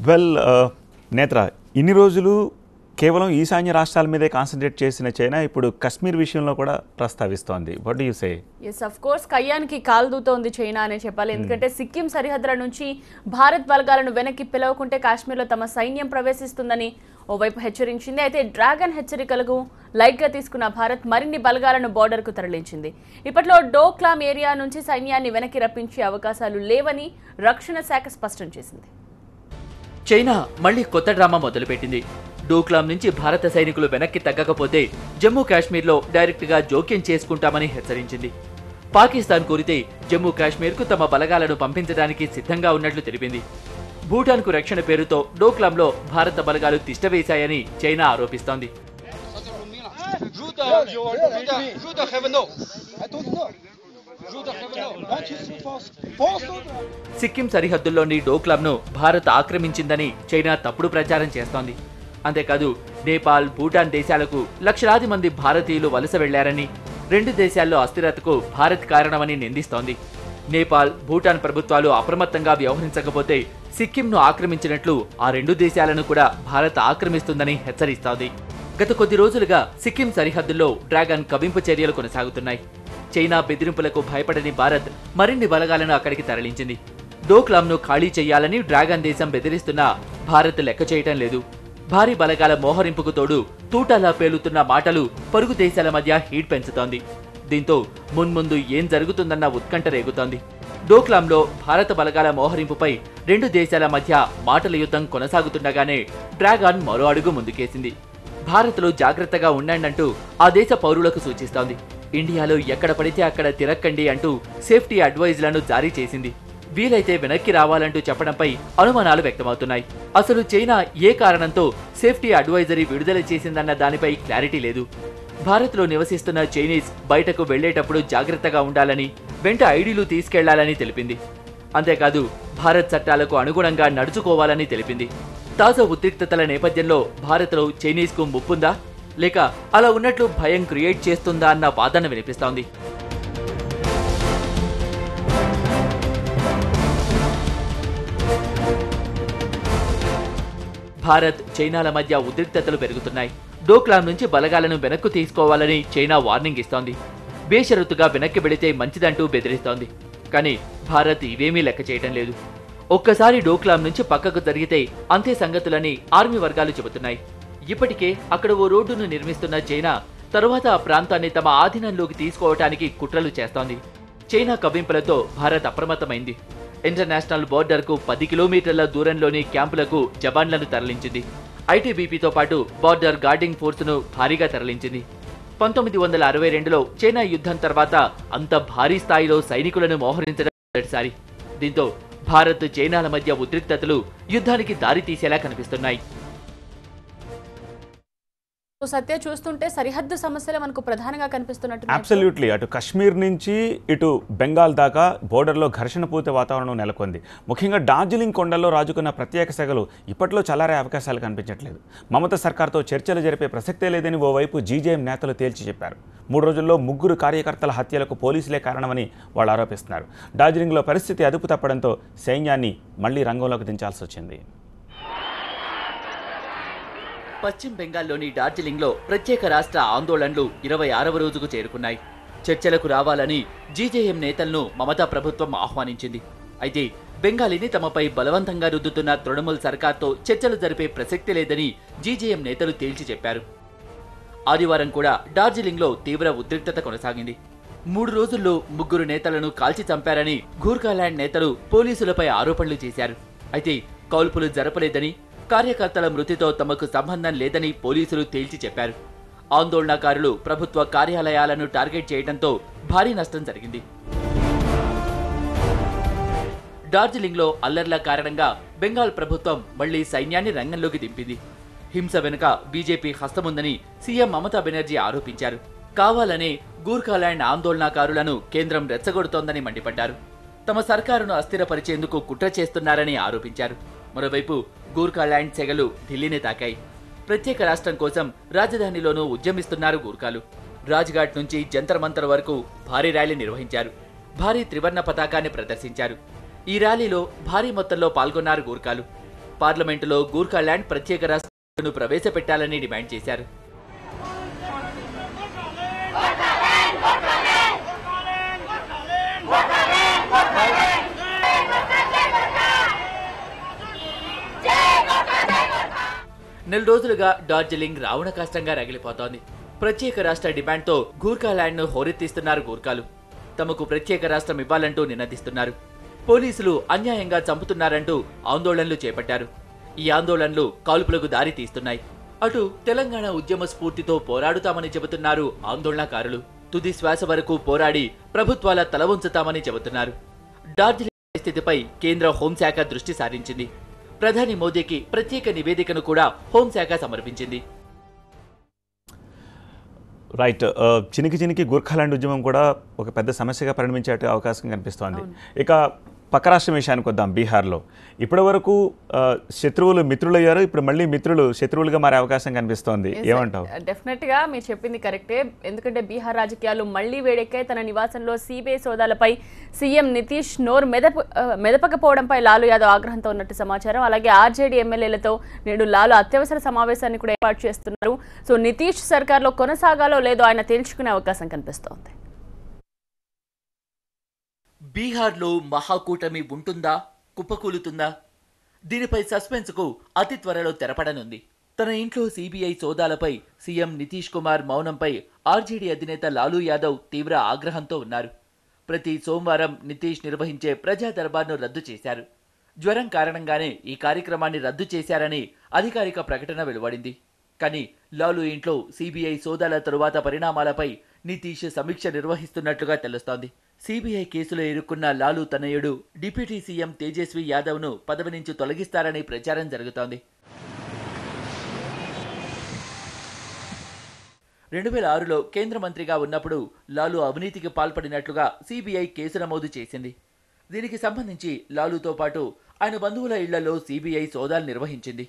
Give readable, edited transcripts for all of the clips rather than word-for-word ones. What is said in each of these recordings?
Well నేత్ర, ఇన్ని రోజులు కేవలం ఈశాన్య రాష్ట్రాల మీదే కాన్సన్ట్రేట్ చేసిన చైనా ఇప్పుడు కశ్మీర్ విషయంలో కూడా ప్రస్తావిస్తోంది. What do you say? Yes, of course కయ్యానికి కాలుదూతోంది చైనా అనే చెప్పాలి. ఎందుకంటే సిక్కిం సరిహద్దుల నుంచి భారత్ బలగాలను వెనక్కి పిలవకుంటే కాశ్మీర్లో తమ సైన్యం ప్రవేశిస్తుందని ఓవైపు హెచ్చరించింది. అయితే డ్రాగన్ హెచ్చరికలకు లైట్గా తీసుకున్న భారత్ మరిన్ని బలగాలను బోర్డర్కు తరలించింది. ఇప్పట్లో డోక్లామ్ ఏరియా నుంచి సైన్యాన్ని వెనక్కి రప్పించే అవకాశాలు లేవని రక్షణ శాఖ స్పష్టం చేసింది. చైనా మళ్లీ కొత్త డ్రామా మొదలుపెట్టింది. డోక్లాం నుంచి భారత సైనికులు వెనక్కి తగ్గకపోతే జమ్మూ కాశ్మీర్లో డైరెక్ట్గా జోక్యం చేసుకుంటామని హెచ్చరించింది. పాకిస్తాన్ కోరితే జమ్మూ కాశ్మీర్కు తమ బలగాలను పంపించడానికి సిద్ధంగా ఉన్నట్లు తెలిపింది. భూటాన్కు రక్షణ పేరుతో డోక్లాంలో భారత బలగాలు తిష్టవేశాయని చైనా ఆరోపిస్తోంది. సిక్కిం సరిహద్దుల్లోని డోక్లాంను భారత్ ఆక్రమించిందని చైనా తప్పుడు ప్రచారం చేస్తోంది. అంతేకాదు నేపాల్, భూటాన్ దేశాలకు లక్షలాది మంది భారతీయులు వలస వెళ్లారని, రెండు దేశాల్లో అస్థిరతకు భారత్ కారణమని నిందిస్తోంది. నేపాల్, భూటాన్ ప్రభుత్వాలు అప్రమత్తంగా వ్యవహరించకపోతే సిక్కింను ఆక్రమించినట్లు ఆ రెండు దేశాలను కూడా భారత్ ఆక్రమిస్తుందని హెచ్చరిస్తోంది. గత కొద్ది రోజులుగా సిక్కిం సరిహద్దుల్లో డ్రాగన్ కవింపు చర్యలు కొనసాగుతున్నాయి. చైనా బెదిరింపులకు భయపడని భారత్ మరిన్ని బలగాలను అక్కడికి తరలించింది. డోక్లాంను ఖాళీ చేయాలని డ్రాగన్ దేశం బెదిరిస్తున్నా భారత్ లెక్క చేయటం లేదు. భారీ బలగాల మోహరింపుకు తోడు తూటాలా పేలుతున్న మాటలు పొరుగు దేశాల మధ్య హీట్ పెంచుతోంది. దీంతో మున్ముందు ఏం జరుగుతుందన్న ఉత్కంఠ రేగుతోంది. డోక్లాంలో భారత బలగాల మోహరింపుపై రెండు దేశాల మధ్య మాటల యుద్ధం కొనసాగుతుండగానే డ్రాగన్ మరో అడుగు ముందుకేసింది. భారత్లో జాగ్రత్తగా ఉండండంటూ ఆ దేశ పౌరులకు సూచిస్తోంది. ఇండియాలో ఎక్కడ పడితే అక్కడ తిరక్కండి అంటూ సేఫ్టీ అడ్వైజ్లను జారీ చేసింది. వీలైతే వెనక్కి రావాలంటూ చెప్పడంపై అనుమానాలు వ్యక్తమవుతున్నాయి. అసలు చైనా ఏ కారణంతో సేఫ్టీ అడ్వైజరీ విడుదల చేసిందన్న దానిపై క్లారిటీ లేదు. భారత్లో నివసిస్తున్న చైనీస్ బయటకు వెళ్లేటప్పుడు జాగ్రత్తగా ఉండాలని, వెంట ఐడీలు తీసుకెళ్లాలని తెలిపింది. అంతేకాదు భారత్ చట్టాలకు అనుగుణంగా నడుచుకోవాలని తెలిపింది. తాజా ఉద్రిక్తతల నేపథ్యంలో భారత్లో చైనీస్కు ముప్పుందా, లేక అలా ఉన్నట్లు భయం క్రియేట్ చేస్తుందా అన్న వాదన వినిపిస్తోంది. భారత్, చైనాల మధ్య ఉద్రిక్తతలు పెరుగుతున్నాయి. డోక్లాం నుంచి బలగాలను వెనక్కు తీసుకోవాలని చైనా వార్నింగ్ ఇస్తోంది. బేషరతుగా వెనక్కి వెళితే మంచిదంటూ బెదిరిస్తోంది. కానీ భారత్ ఇవేమీ లెక్క చేయటం లేదు. ఒక్కసారి డోక్లాం నుంచి పక్కకు జరిగితే అంతే సంగతులని ఆర్మీ వర్గాలు చెబుతున్నాయి. ఇప్పటికే అక్కడ ఓ రోడ్డును నిర్మిస్తున్న చైనా తరువాత ఆ ప్రాంతాన్ని తమ ఆధీనంలోకి తీసుకోవటానికి కుట్రలు చేస్తోంది. చైనా కవ్వింపులతో భారత్ అప్రమత్తమైంది. ఇంటర్నేషనల్ బోర్డర్కు 10 కిలోమీటర్ల దూరంలోని క్యాంపులకు జవాన్లను తరలించింది. ఐటీబీపీతో పాటు బోర్డర్ గార్డింగ్ ఫోర్సును భారీగా తరలించింది. 1962లో చైనా యుద్ధం తర్వాత అంత భారీ స్థాయిలో సైనికులను మోహరించడం మొదటిసారి. దీంతో భారత్, చైనాల మధ్య ఉద్రిక్తతలు యుద్ధానికి దారితీసేలా కనిపిస్తున్నాయి. సత్య, చూస్తుంటే సరిహద్దు సమస్యలు మనకు ప్రధానంగా కనిపిస్తున్నట్టు. అబ్సల్యూట్లీ. అటు కశ్మీర్ నుంచి ఇటు బెంగాల్ దాకా బోర్డర్లో ఘర్షణ పూర్తి వాతావరణం నెలకొంది. ముఖ్యంగా డార్జిలింగ్ కొండల్లో రాజుకున్న ప్రత్యేక సెగలు ఇప్పట్లో చల్లారే అవకాశాలు కనిపించట్లేదు. మమతా సర్కార్తో చర్చలు జరిపే ప్రసక్తే లేదని ఓవైపు జీజేఎం నేతలు తేల్చి చెప్పారు. 3 రోజుల్లో 3 కార్యకర్తల హత్యలకు పోలీసులే కారణమని వాళ్ళు ఆరోపిస్తున్నారు. డార్జిలింగ్లో పరిస్థితి అదుపు తప్పడంతో సైన్యాన్ని మళ్లీ రంగంలోకి దించాల్సి వచ్చింది. పశ్చిమ బెంగాల్లోని డార్జిలింగ్లో ప్రత్యేక రాష్ట్ర ఆందోళనలు 26వ రోజుకు చేరుకున్నాయి. చర్చలకు రావాలని జీజేఎం నేతలను మమతా ప్రభుత్వం ఆహ్వానించింది. అయితే బెంగాలీని తమపై బలవంతంగా రుద్దుతున్న తృణమూల్ సర్కార్తో చర్చలు జరిపే ప్రసక్తి లేదని జీజేఎం నేతలు తేల్చి చెప్పారు. ఆదివారం కూడా డార్జిలింగ్లో తీవ్ర ఉద్రిక్తత కొనసాగింది. 3 రోజుల్లో 3 నేతలను కాల్చి చంపారని గూర్ఖాలాండ్ నేతలు పోలీసులపై ఆరోపణలు చేశారు. అయితే కాల్పులు జరపలేదని, కార్యకర్తల మృతితో తమకు సంబంధం లేదని పోలీసులు తేల్చి చెప్పారు. ఆందోళనకారులు ప్రభుత్వ కార్యాలయాలను టార్గెట్ చేయడంతో భారీ నష్టం జరిగింది. డార్జిలింగ్లో అల్లర్ల కారణంగా బెంగాల్ ప్రభుత్వం మళ్లీ సైన్యాన్ని రంగంలోకి దింపింది. హింస వెనుక బీజేపీ హస్తముందని సీఎం మమతా బెనర్జీ ఆరోపించారు. కావాలనే గూర్ఖాలాండ్ ఆందోళనకారులను కేంద్రం రెచ్చగొడుతోందని మండిపడ్డారు. తమ సర్కారును అస్థిరపరిచేందుకు కుట్ర చేస్తున్నారని ఆరోపించారు. మరోవైపు గూర్ఖాలాండ్ సెగలు ఢిల్లీని తాకాయి. ప్రత్యేక రాష్ట్రం కోసం రాజధానిలోనూ ఉద్యమిస్తున్నారు గూర్ఖాలు. రాజ్ఘాట్ నుంచి జంతర్ మంతర్ వరకు భారీ ర్యాలీ నిర్వహించారు. భారీ త్రివర్ణ పతాకాన్ని ప్రదర్శించారు. ఈ ర్యాలీలో భారీ మొత్తంలో పాల్గొన్నారు గూర్ఖాలు. పార్లమెంటులో గూర్ఖాల్యాండ్ ప్రత్యేక రాష్ట్రాన్ని ప్రవేశపెట్టాలని డిమాండ్ చేశారు. నెల రోజులుగా డార్జిలింగ్ రావణ కష్టంగా రగిలిపోతోంది. ప్రత్యేక రాష్ట్ర డిమాండ్తో గూర్ఖాల్యాండ్ను హోరెత్తిస్తున్నారు గూర్ఖాలు. తమకు ప్రత్యేక రాష్ట్రం ఇవ్వాలంటూ నినదిస్తున్నారు. పోలీసులు అన్యాయంగా చంపుతున్నారంటూ ఆందోళనలు చేపట్టారు. ఈ ఆందోళనలు కాల్పులకు దారి తీస్తున్నాయి. అటు తెలంగాణ ఉద్యమ స్ఫూర్తితో పోరాడుతామని చెబుతున్నారు ఆందోళనకారులు. తుది శ్వాస వరకు పోరాడి ప్రభుత్వాల తల ఉంచుతామని చెబుతున్నారు. డార్జిలింగ్ పరిస్థితిపై కేంద్ర హోంశాఖ దృష్టి సారించింది. ప్రధాని మోదీకి ప్రత్యేక నివేదికను కూడా హోంశాఖ సమర్పించింది. రైట్. చినికి గూర్ఖాల్యాండ్ ఉద్యమం కూడా ఒక పెద్ద సమస్యగా పరిణమించే అవకాశం కనిపిస్తోంది. ఇక పక్క రాష్ట్రం విషయానికి వద్దాం. బీహార్లో ఇప్పటి వరకు శత్రువులు మిత్రులయ్యారు, ఇప్పుడు మళ్ళీ మిత్రులు శత్రువులుగా మారే అవకాశం కనిపిస్తోంది. ఏమంటావు? డెఫినెట్ గా మీరు చెప్పింది కరెక్టే. ఎందుకంటే బీహార్ రాజకీయాలు మళ్లీ వేడెక్కాయి. తన నివాసంలో సిబిఐ సోదాలపై సీఎం నితీష్ నోరు మెదపకపోవడంపై లాలూ యాదవ్ ఆగ్రహంతో ఉన్నట్టు సమాచారం. అలాగే ఆర్జేడీ ఎమ్మెల్యేలతో నేడు లాలూ అత్యవసర సమావేశాన్ని కూడా ఏర్పాటు చేస్తున్నారు. సో నితీష్ సర్కార్లో కొనసాగాలో లేదో ఆయన తేల్చుకునే అవకాశం కనిపిస్తోంది. బీహార్లో మహాకూటమి ఉంటుందా, కుప్పకూలుతుందా? దీనిపై సస్పెన్స్కు అతి త్వరలో తెరపడనుంది. తన ఇంట్లో సిబిఐ సోదాలపై సీఎం నితీష్ కుమార్ మౌనంపై ఆర్జేడీ అధినేత లాలూ యాదవ్ తీవ్ర ఆగ్రహంతో ఉన్నారు. ప్రతి సోమవారం నితీష్ నిర్వహించే ప్రజా దర్బార్ను రద్దు చేశారు. జ్వరం కారణంగానే ఈ కార్యక్రమాన్ని రద్దు చేశారని అధికారిక ప్రకటన వెలువడింది. కానీ లాలూ ఇంట్లో సిబిఐ సోదాల తరువాత పరిణామాలపై నితీష్ సమీక్ష నిర్వహిస్తున్నట్లుగా తెలుస్తోంది. సిబిఐ కేసులో ఇరుక్కున్న లాలూ తనయుడు డిప్యూటీ సీఎం తేజస్వి యాదవ్ను పదవి నుంచి తొలగిస్తారని ప్రచారం జరుగుతోంది. 2006లో కేంద్ర మంత్రిగా ఉన్నప్పుడు లాలూ అవినీతికి పాల్పడినట్లుగా సిబిఐ కేసు నమోదు చేసింది. దీనికి సంబంధించి లాలూతో పాటు ఆయన బంధువుల ఇళ్లలో సిబిఐ సోదాలు నిర్వహించింది.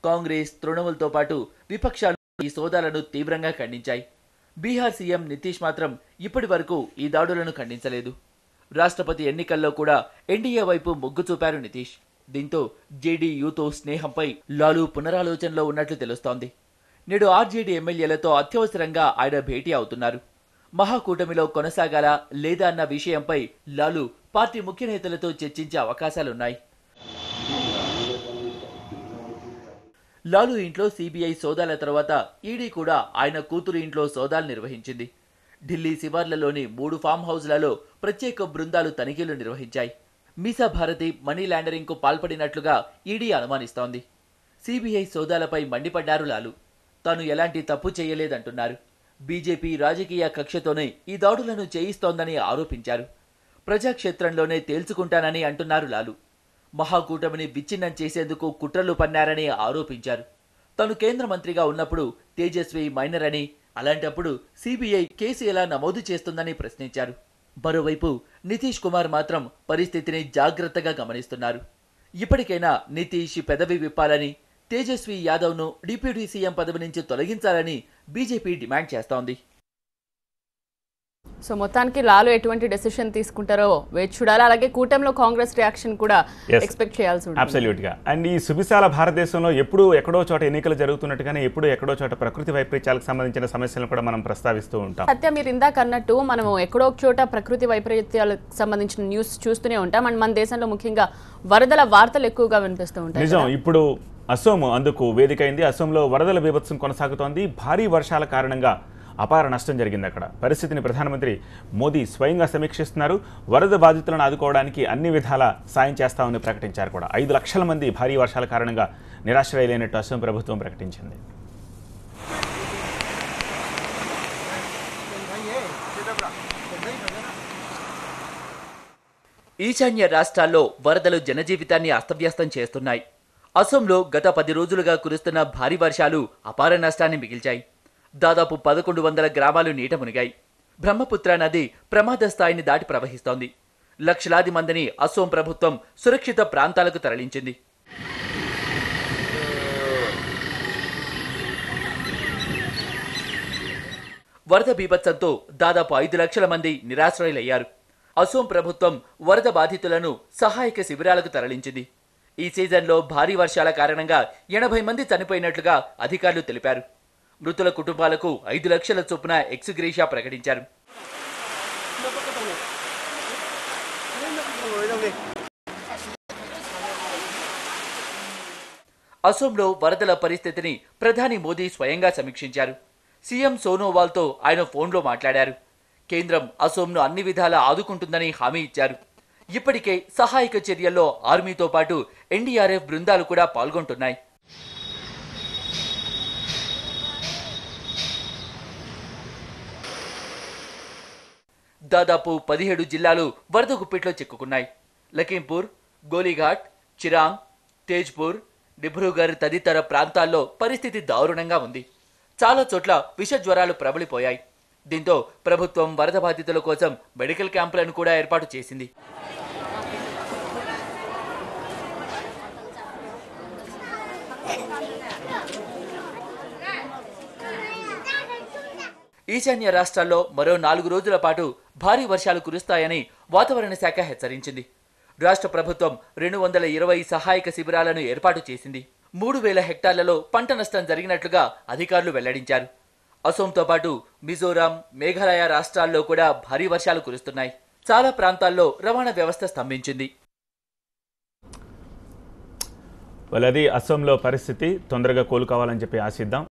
కాంగ్రెస్, తృణమూల్తో పాటు విపక్షాలు ఈ సోదాలను తీవ్రంగా ఖండించాయి. బీహార్ సీఎం నితీష్ మాత్రం ఇప్పటి వరకు ఈ దాడులను ఖండించలేదు. రాష్ట్రపతి ఎన్నికల్లో కూడా ఎన్డీఏ వైపు మొగ్గు చూపారు నితీష్. దీంతో జేడీయూతో స్నేహంపై లాలూ పునరాలోచనలో ఉన్నట్లు తెలుస్తోంది. నేడు ఆర్జేడీ ఎమ్మెల్యేలతో అత్యవసరంగా ఆయన భేటీ అవుతున్నారు. మహాకూటమిలో కొనసాగాలా లేదా అన్న విషయంపై లాలూ పార్టీ ముఖ్య నేతలతో చర్చించే అవకాశాలున్నాయి. లాలూ ఇంట్లో సిబిఐ సోదాల తర్వాత ఈడీ కూడా ఆయన కూతురు ఇంట్లో సోదాలు నిర్వహించింది. ఢిల్లీ శివార్లలోని 3 ఫామ్ హౌస్లలో ప్రత్యేక బృందాలు తనిఖీలు నిర్వహించాయి. మీసా భారతి మనీ లాండరింగ్కు పాల్పడినట్లుగా ఈడీ అనుమానిస్తోంది. సిబిఐ సోదాలపై మండిపడ్డారు లాలూ. తాను ఎలాంటి తప్పు చేయలేదంటున్నారు. బీజేపీ రాజకీయ కక్షతోనే ఈ దాడులను చేయిస్తోందని ఆరోపించారు. ప్రజాక్షేత్రంలోనే తేల్చుకుంటానని అంటున్నారు లాలూ. మహాకూటమిని విచ్ఛిన్నం చేసేందుకు కుట్రలు పన్నారని ఆరోపించారు. తాను కేంద్ర మంత్రిగా ఉన్నప్పుడు తేజస్వి మైనర్ అని, అలాంటప్పుడు సిబిఐ కేసు ఎలా నమోదు చేస్తుందని ప్రశ్నించారు. మరోవైపు నితీష్ కుమార్ మాత్రం పరిస్థితిని జాగ్రత్తగా గమనిస్తున్నారు. ఇప్పటికైనా నితీష్ పెదవి విప్పాలని, తేజస్వి యాదవ్ను డిప్యూటీ సీఎం పదవి నుంచి తొలగించాలని బీజేపీ డిమాండ్ చేస్తోంది. సో మొత్తానికి లాలూ ఎటువంటి డెసిషన్ తీసుకుంటారో వేచి చూడాలి. అలాగే కూటమిలో కాంగ్రెస్ రియాక్షన్ కూడా ఎక్స్పెక్ట్ చేయాల్సి ఉంటుంది. అబ్సల్యూట్గా. అండ్ ఈ సువిశాల భారతదేశంలో ఎప్పుడు ఎక్కడో చోట ఎన్నికలు జరుగుతున్నట్టుగానే ఎప్పుడు ఎక్కడో చోట ప్రకృతి వైపరీత్యాలకు సంబంధించిన సమస్యలను కూడా మనం ప్రస్తావిస్తూ ఉంటాం. సత్య, మీరు ఇందాక అన్నట్టు మనం ఎక్కడో ఒక చోట ప్రకృతి వైపరీత్యాలకు సంబంధించిన న్యూస్ చూస్తూనే ఉంటాం. అండ్ మన దేశంలో ముఖ్యంగా వరదల వార్తలు ఎక్కువగా వినిపిస్తూ ఉంటాయి. నిజం. ఇప్పుడు అసోం అందుకు వేదిక అయింది. అసోంలో వరదల బీభత్సం కొనసాగుతోంది. భారీ వర్షాల కారణంగా అపార నష్టం జరిగింది. అక్కడ పరిస్థితిని ప్రధానమంత్రి మోదీ స్వయంగా సమీక్షిస్తున్నారు. వరద బాధితులను ఆదుకోవడానికి అన్ని విధాల సాయం చేస్తామని ప్రకటించారు కూడా. 5 లక్షల మంది భారీ వర్షాల కారణంగా నిరాశ్రయులైనట్టు అసోం ప్రభుత్వం ప్రకటించింది. ఈశాన్య రాష్ట్రాల్లో వరదలు జనజీవితాన్ని అస్తవ్యస్తం చేస్తున్నాయి. అసోంలో గత 10 రోజులుగా కురుస్తున్న భారీ వర్షాలు అపార నష్టాన్ని మిగిల్చాయి. దాదాపు 1100 గ్రామాలు నీట మునిగాయి. బ్రహ్మపుత్ర నది ప్రమాద స్థాయిని దాటి ప్రవహిస్తోంది. లక్షలాది మందిని అసోం ప్రభుత్వం సురక్షిత ప్రాంతాలకు తరలించింది. వరద బీభత్సంతో దాదాపు 5 లక్షల మంది నిరాశ్రయులయ్యారు. అసోం ప్రభుత్వం వరద బాధితులను సహాయక శిబిరాలకు తరలించింది. ఈ సీజన్లో భారీ వర్షాల కారణంగా 80 మంది చనిపోయినట్లుగా అధికారులు తెలిపారు. మృతుల కుటుంబాలకు 5 లక్షల చొప్పున ఎక్స్గ్రేషియా ప్రకటించారు. అసోంలో వరదల పరిస్థితిని ప్రధాని మోదీ స్వయంగా సమీక్షించారు. సీఎం సోనోవాల్తో ఆయన ఫోన్లో మాట్లాడారు. కేంద్రం అసోంను అన్ని విధాలా ఆదుకుంటుందని హామీ ఇచ్చారు. ఇప్పటికే సహాయక చర్యల్లో ఆర్మీతో పాటు ఎన్డీఆర్ఎఫ్ బృందాలు కూడా పాల్గొంటున్నాయి. దాదాపు 17 జిల్లాలు వరద గుప్పిట్లో చిక్కుకున్నాయి. లఖీంపూర్, గోలీఘాట్, చిరాంగ్, తేజ్పూర్, డిబ్రూగర్ తదితర ప్రాంతాల్లో పరిస్థితి దారుణంగా ఉంది. చాలా చోట్ల విష జ్వరాలు ప్రబలిపోయాయి. దీంతో ప్రభుత్వం వరద బాధితుల కోసం మెడికల్ క్యాంపులను కూడా ఏర్పాటు చేసింది. ఈశాన్య రాష్ట్రాల్లో మరో 4 రోజుల పాటు భారీ వర్షాలు కురుస్తాయని వాతావరణ శాఖ హెచ్చరించింది. రాష్ట్ర ప్రభుత్వం 220 సహాయక శిబిరాలను ఏర్పాటు చేసింది. 3000 హెక్టార్లలో పంట నష్టం జరిగినట్లుగా అధికారులు వెల్లడించారు. అసోంతో పాటు మిజోరాం, మేఘాలయ రాష్ట్రాల్లో కూడా భారీ వర్షాలు కురుస్తున్నాయి. చాలా ప్రాంతాల్లో రవాణా వ్యవస్థ స్తంభించింది. అది అసోంలో పరిస్థితి. తొందరగా కోలుకోవాలని చెప్పి ఆశిద్దాం.